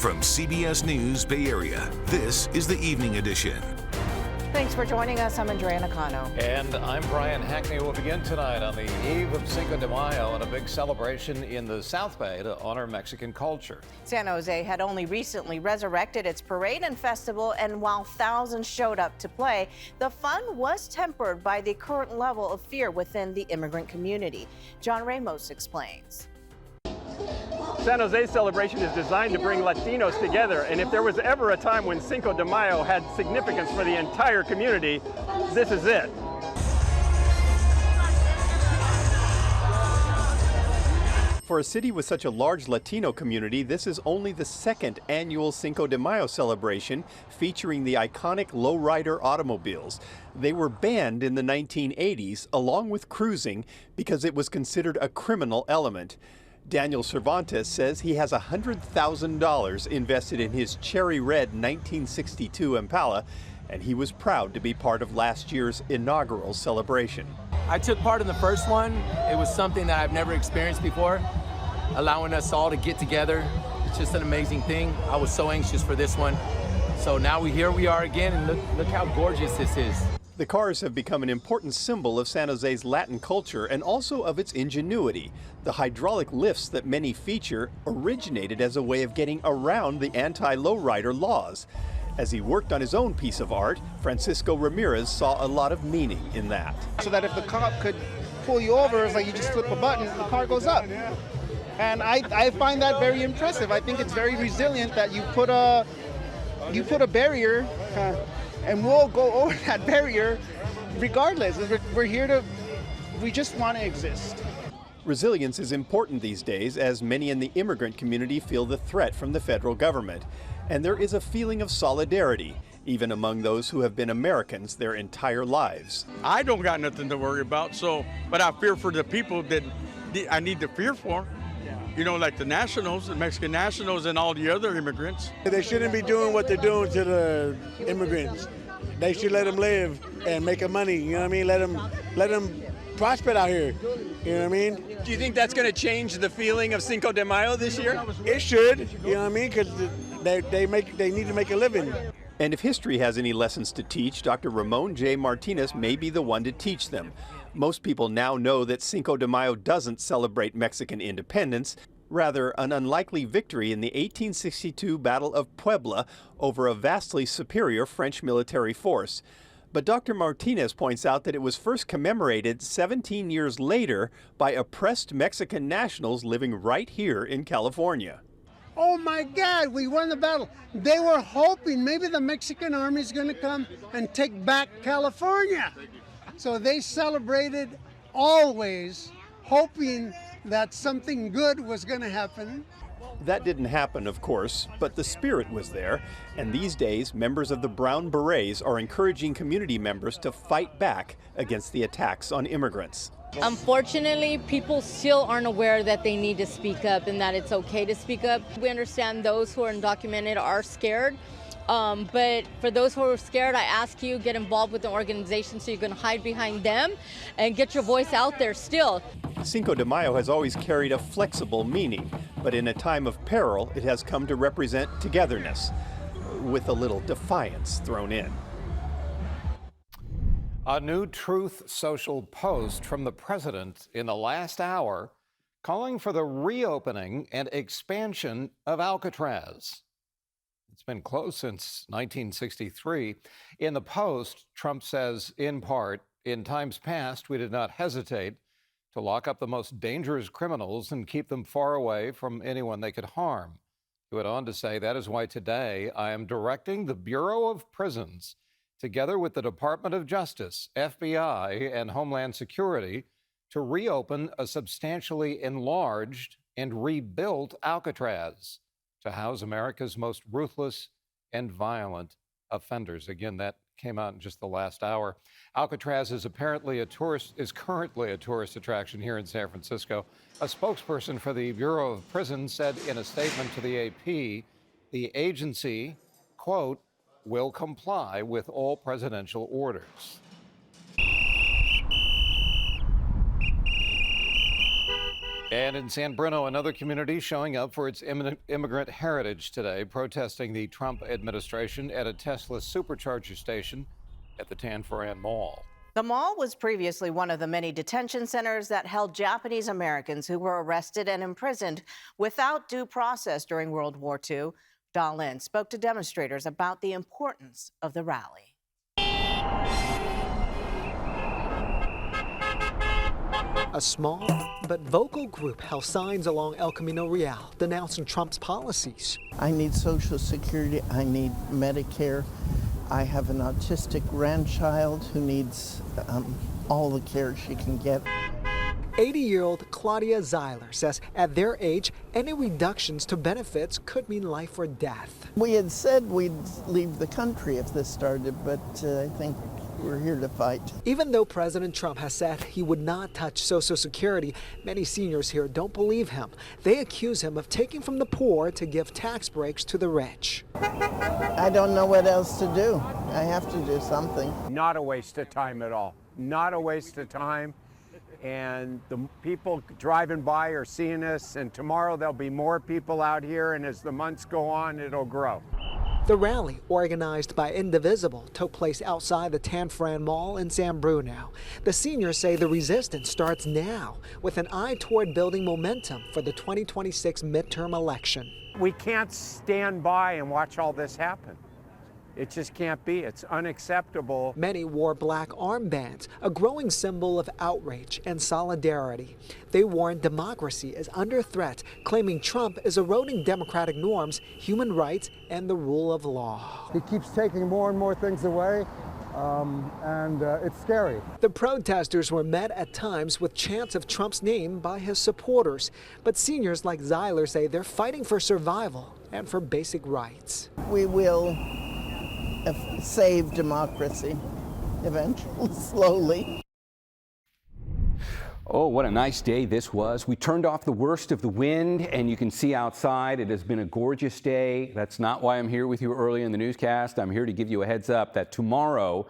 From CBS News Bay Area, this is the Evening Edition. Thanks for joining us. I'm Andrea Nakano. And I'm Brian Hackney. We'll begin tonight on the eve of Cinco de Mayo and a big celebration in the South Bay to honor Mexican culture. San Jose had only recently resurrected its parade and festival, and while thousands showed up to play, the fun was tempered by the current level of fear within the immigrant community. John Ramos explains. San Jose's celebration is designed to bring Latinos together, and if there was ever a time when Cinco de Mayo had significance for the entire community, this is it. For a city with such a large Latino community, this is only the second annual Cinco de Mayo celebration featuring the iconic lowrider automobiles. They were banned in the 1980s, along with cruising, because it was considered a criminal element. Daniel Cervantes says he has $100,000 invested in his cherry red 1962 Impala, and he was proud to be part of last year's inaugural celebration. I took part in the first one. It was something that I've never experienced before, allowing us all to get together. It's just an amazing thing. I was so anxious for this one. So now here we are again, and look how gorgeous this is. The cars have become an important symbol of San Jose's Latin culture and also of its ingenuity. The hydraulic lifts that many feature originated as a way of getting around the anti-lowrider laws. As he worked on his own piece of art, Francisco Ramirez saw a lot of meaning in that. So that if the cop could pull you over, it's like you just flip a button, the car goes up. And I find that very impressive. I think it's very resilient that you put a barrier, and we'll go over that barrier regardless. We just want to exist. Resilience is important these days, as many in the immigrant community feel the threat from the federal government. And there is a feeling of solidarity, even among those who have been Americans their entire lives. I don't got nothing to worry about, but I fear for the people that I need to fear for. You know, like the nationals, the Mexican nationals, and all the other immigrants. They shouldn't be doing what they're doing to the immigrants. They should let them live and make money, you know what I mean? Let them prosper out here, you know what I mean? Do you think that's going to change the feeling of Cinco de Mayo this year? It should, you know what I mean? Because they need to make a living. And if history has any lessons to teach, Dr. Ramon J. Martinez may be the one to teach them. Most people now know that Cinco de Mayo doesn't celebrate Mexican independence, rather an unlikely victory in the 1862 Battle of Puebla over a vastly superior French military force. But Dr. Martinez points out that it was first commemorated 17 years later by oppressed Mexican nationals living right here in California. Oh my God, we won the battle. They were hoping maybe the Mexican army is going to come and take back California. So they celebrated always, hoping that something good was going to happen. That didn't happen, of course, but the spirit was there. And these days, members of the Brown Berets are encouraging community members to fight back against the attacks on immigrants. Unfortunately, people still aren't aware that they need to speak up and that it's okay to speak up. We understand those who are undocumented are scared. But for those who are scared, I ask you, get involved with the organization so you can hide behind them and get your voice out there still. Cinco de Mayo has always carried a flexible meaning, but in a time of peril, it has come to represent togetherness, with a little defiance thrown in. A new Truth Social post from the president in the last hour calling for the reopening and expansion of Alcatraz. It's been closed since 1963. In the post, Trump says, in part, in times past, we did not hesitate to lock up the most dangerous criminals and keep them far away from anyone they could harm. He went on to say, that is why today I am directing the Bureau of Prisons, together with the Department of Justice, FBI, and Homeland Security, to reopen a substantially enlarged and rebuilt Alcatraz to house America's most ruthless and violent offenders. Again, that came out in just the last hour. Alcatraz is currently a tourist attraction here in San Francisco. A spokesperson for the Bureau of Prisons said in a statement to the AP, the agency, quote, will comply with all presidential orders. And in San Bruno, another community showing up for its immigrant heritage today, protesting the Trump administration at a Tesla supercharger station at the Tanforan Mall. The mall was previously one of the many detention centers that held Japanese Americans who were arrested and imprisoned without due process during World War II. Dahlin spoke to demonstrators about the importance of the rally. A small but vocal group held signs along El Camino Real denouncing Trump's policies. I need Social Security, I need Medicare. I have an autistic grandchild who needs all the care she can get. 80-year-old Claudia Zeiler says at their age, any reductions to benefits could mean life or death. We had said we'd leave the country if this started, but I think we're here to fight. Even though President Trump has said he would not touch Social Security, many seniors here don't believe him. They accuse him of taking from the poor to give tax breaks to the rich. I don't know what else to do. I have to do something. Not a waste of time at all. Not a waste of time. And the people driving by are seeing us, and tomorrow there'll be more people out here, and as the months go on, it'll grow. The rally, organized by Indivisible, took place outside the Tanforan Mall in San Bruno. The seniors say the resistance starts now, with an eye toward building momentum for the 2026 midterm election. We can't stand by and watch all this happen. It just can't be. It's unacceptable. Many wore black armbands, a growing symbol of outrage and solidarity. They warned democracy is under threat, claiming Trump is eroding democratic norms, human rights, and the rule of law. He keeps taking more and more things away, and it's scary. The protesters were met at times with chants of Trump's name by his supporters. But seniors like Zeiler say they're fighting for survival and for basic rights. We will save democracy eventually, slowly. Oh, what a nice day this was. We turned off the worst of the wind, and you can see outside it has been a gorgeous day. That's not why I'm here with you early in the newscast. I'm here to give you a heads up that tomorrow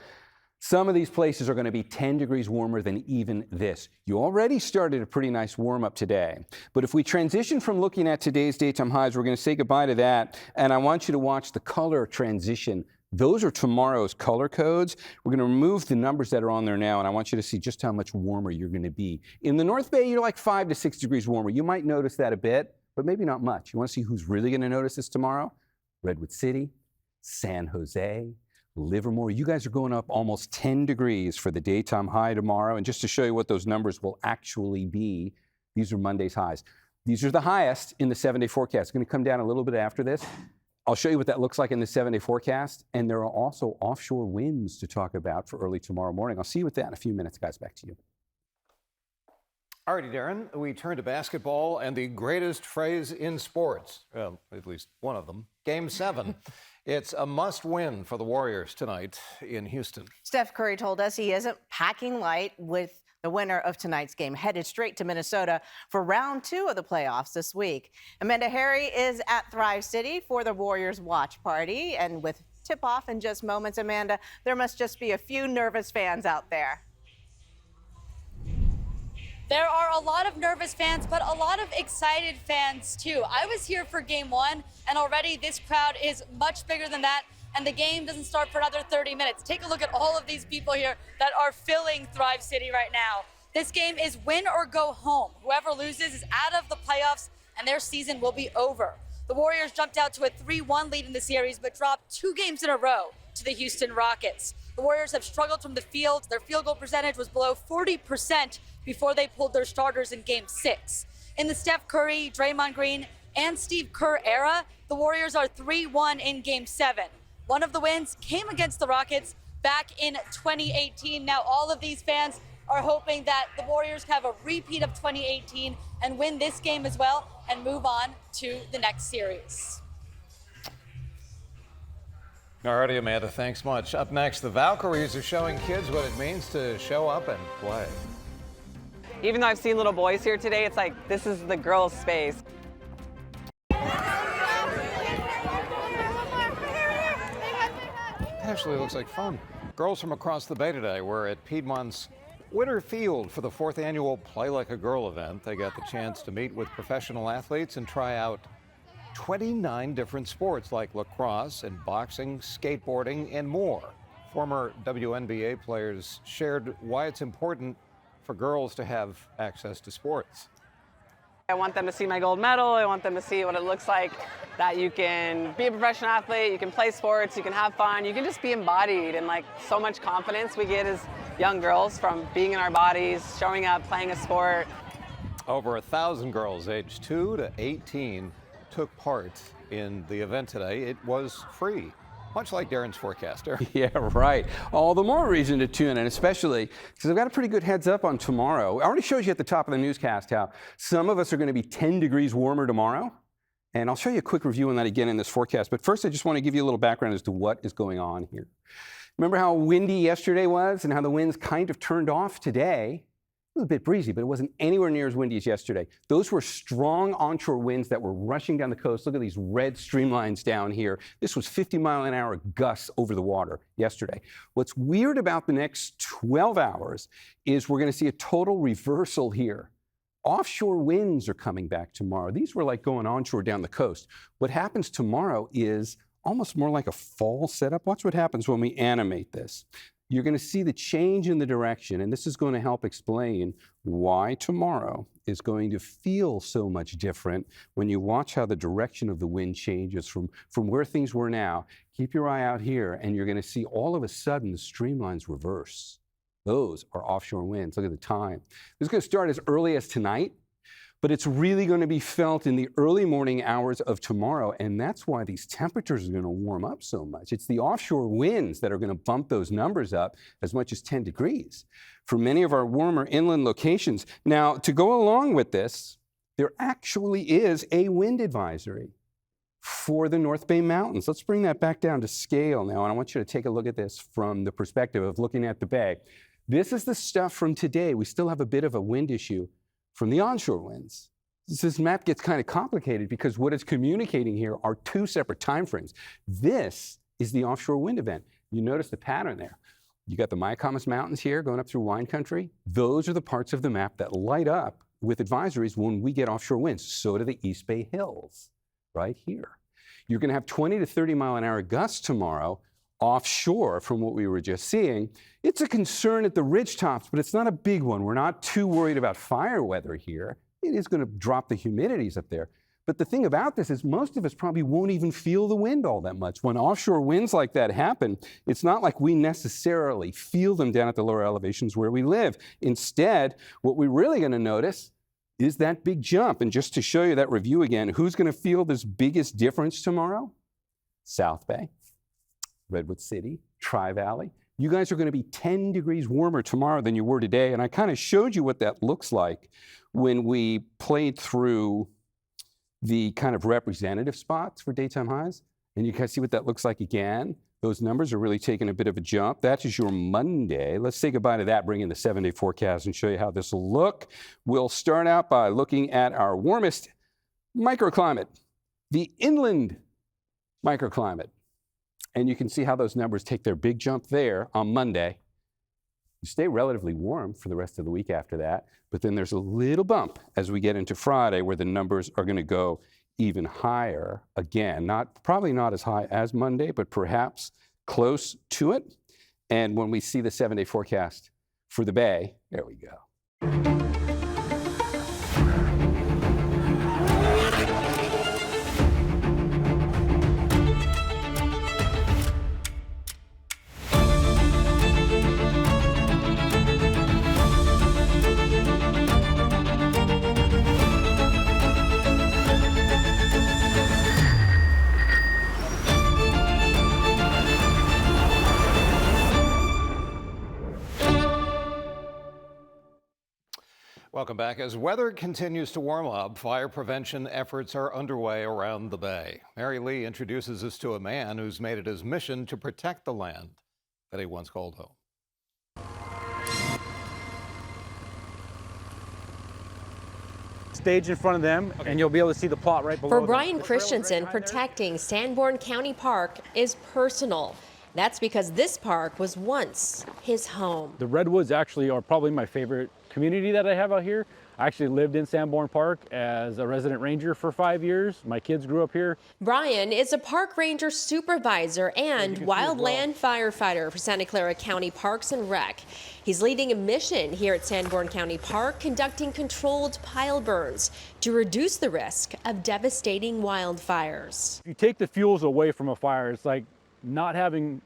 some of these places are going to be 10 degrees warmer than even this. You already started a pretty nice warm up today. But if we transition from looking at today's daytime highs, we're going to say goodbye to that. And I want you to watch the color transition. Those are tomorrow's color codes. We're going to remove the numbers that are on there now, and I want you to see just how much warmer you're going to be. In the North Bay, you're like 5 to 6 degrees warmer. You might notice that a bit, but maybe not much. You want to see who's really going to notice this tomorrow? Redwood City, San Jose, Livermore. You guys are going up almost 10 degrees for the daytime high tomorrow. And just to show you what those numbers will actually be, these are Monday's highs. These are the highest in the 7-day forecast. It's going to come down a little bit after this. I'll show you what that looks like in the 7-day forecast. And there are also offshore winds to talk about for early tomorrow morning. I'll see you with that in a few minutes, guys. Back to you. All righty, Darren, we turn to basketball and the greatest phrase in sports, well, at least one of them, Game 7. It's a must-win for the Warriors tonight in Houston. Steph Curry told us he isn't packing light with the winner of tonight's game, headed straight to Minnesota for round 2 of the playoffs this week. Amanda Harry is at Thrive City for the Warriors watch party. And with tip-off in just moments, Amanda, there must just be a few nervous fans out there. There are a lot of nervous fans, but a lot of excited fans, too. I was here for Game 1, and already this crowd is much bigger than that, and the game doesn't start for another 30 minutes. Take a look at all of these people here that are filling Thrive City right now. This game is win or go home. Whoever loses is out of the playoffs, and their season will be over. The Warriors jumped out to a 3-1 lead in the series, but dropped 2 games in a row to the Houston Rockets. The Warriors have struggled from the field. Their field goal percentage was below 40% before they pulled their starters in Game 6. In the Steph Curry, Draymond Green, and Steve Kerr era, the Warriors are 3-1 in Game 7. One of the wins came against the Rockets back in 2018. Now all of these fans are hoping that the Warriors have a repeat of 2018 and win this game as well and move on to the next series. All righty, Amanda, thanks much. Up next, the Valkyries are showing kids what it means to show up and play. Even though I've seen little boys here today, it's like this is the girls' space. It actually looks like fun. Girls from across the bay today were at Piedmont's Winter Field for the 4th annual Play Like a Girl event. They got the chance to meet with professional athletes and try out 29 different sports like lacrosse and boxing, skateboarding, and more. Former WNBA players shared why it's important for girls to have access to sports. I want them to see my gold medal. I want them to see what it looks like, that you can be a professional athlete, you can play sports, you can have fun, you can just be embodied, and like so much confidence we get as young girls from being in our bodies, showing up, playing a sport. Over 1,000 girls aged 2 to 18 took part in the event today. It was free, much like Darren's forecast. Darren. Yeah, right. All the more reason to tune in, especially because I've got a pretty good heads up on tomorrow. I already showed you at the top of the newscast how some of us are going to be 10 degrees warmer tomorrow. And I'll show you a quick review on that again in this forecast. But first, I just want to give you a little background as to what is going on here. Remember how windy yesterday was and how the winds kind of turned off today? It was a bit breezy, but it wasn't anywhere near as windy as yesterday. Those were strong onshore winds that were rushing down the coast. Look at these red streamlines down here. This was 50-mile-an-hour gusts over the water yesterday. What's weird about the next 12 hours is we're going to see a total reversal here. Offshore winds are coming back tomorrow. These were like going onshore down the coast. What happens tomorrow is almost more like a fall setup. Watch what happens when we animate this. You're going to see the change in the direction, and this is going to help explain why tomorrow is going to feel so much different when you watch how the direction of the wind changes from where things were now. Keep your eye out here, and you're going to see all of a sudden the streamlines reverse. Those are offshore winds. Look at the time. This is going to start as early as tonight, but it's really going to be felt in the early morning hours of tomorrow, and that's why these temperatures are going to warm up so much. It's the offshore winds that are going to bump those numbers up as much as 10 degrees for many of our warmer inland locations. Now, to go along with this, there actually is a wind advisory for the North Bay Mountains. Let's bring that back down to scale now, and I want you to take a look at this from the perspective of looking at the bay. This is the stuff from today. We still have a bit of a wind issue from the onshore winds. This map gets kind of complicated because what it's communicating here are two separate time frames. This is the offshore wind event. You notice the pattern there. You got the Mayo Mountains here going up through wine country. Those are the parts of the map that light up with advisories when we get offshore winds. So do the East Bay Hills right here. You're going to have 20 to 30 mile an hour gusts tomorrow offshore from what we were just seeing. It's a concern at the ridge tops, but it's not a big one. We're not too worried about fire weather here. It is going to drop the humidities up there. But the thing about this is most of us probably won't even feel the wind all that much. When offshore winds like that happen, it's not like we necessarily feel them down at the lower elevations where we live. Instead, what we're really going to notice is that big jump. And just to show you that review again, who's going to feel this biggest difference tomorrow? South Bay, Redwood City, Tri-Valley. You guys are going to be 10 degrees warmer tomorrow than you were today. And I kind of showed you what that looks like when we played through the kind of representative spots for daytime highs. And you can see what that looks like again. Those numbers are really taking a bit of a jump. That is your Monday. Let's say goodbye to that, bring in the 7-day forecast and show you how this will look. We'll start out by looking at our warmest microclimate, the inland microclimate. And you can see how those numbers take their big jump there on Monday. You stay relatively warm for the rest of the week after that, but then there's a little bump as we get into Friday where the numbers are going to go even higher. Again, probably not as high as Monday, but perhaps close to it. And when we see the 7-day forecast for the Bay, there we go. Welcome back. As weather continues to warm up, fire prevention efforts are underway around the Bay. Mary Lee introduces us to a man who's made it his mission to protect the land that he once called home. Stage in front of them, and you'll be able to see the plot right below. For Brian Christensen, protecting Sanborn County Park is personal. That's because this park was once his home. The redwoods actually are probably my favorite community that I have out here. I actually lived in Sanborn Park as a resident ranger for 5 years. My kids grew up here. Brian is a park ranger supervisor and wildland firefighter for Santa Clara County Parks and Rec. He's leading a mission here at Sanborn County Park, conducting controlled pile burns to reduce the risk of devastating wildfires. If you take the fuels away from a fire, it's like not having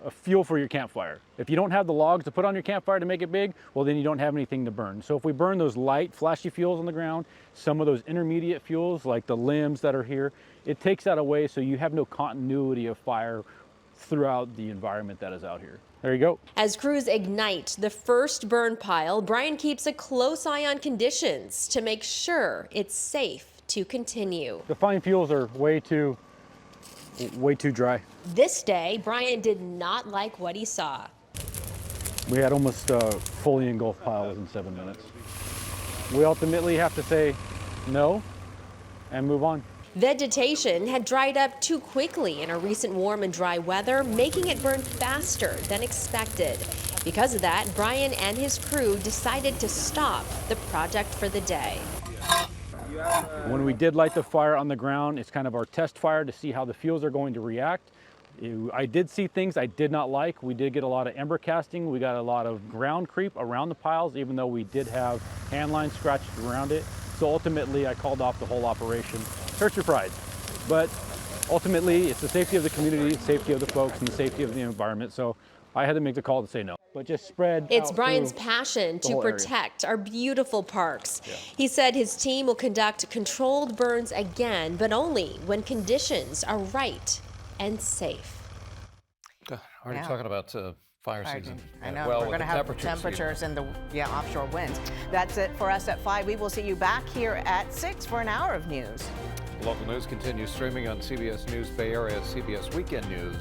a fuel for your campfire. If you don't have the logs to put on your campfire to make it big, well, then you don't have anything to burn. So if we burn those light, flashy fuels on the ground, some of those intermediate fuels like the limbs that are here, it takes that away so you have no continuity of fire throughout the environment that is out here. There you go. As crews ignite the first burn pile, Brian keeps a close eye on conditions to make sure it's safe to continue. The fine fuels are way too dry. This day, Brian did not like what he saw. We had almost fully engulfed piles in 7 minutes. We ultimately have to say no and move on. Vegetation had dried up too quickly in a recent warm and dry weather, making it burn faster than expected. Because of that, Brian and his crew decided to stop the project for the day. When we did light the fire on the ground, it's kind of our test fire to see how the fuels are going to react. I did see things I did not like. We did get a lot of ember casting. We got a lot of ground creep around the piles, even though we did have hand lines scratched around it. So ultimately, I called off the whole operation. Hurts your pride. But ultimately, it's the safety of the community, safety of the folks, and the safety of the environment. So I had to make the call to say no. But just spread It's out Brian's through passion the to whole area. protect our beautiful parks. He said his team will conduct controlled burns again, but only when conditions are right and safe. Already talking about fire season. I know. Well, we're going to have temperatures temperatures and the offshore winds. That's it for us at 5. We will see you back here at 6 for an hour of news. Local news continues streaming on CBS News Bay Area, CBS Weekend News.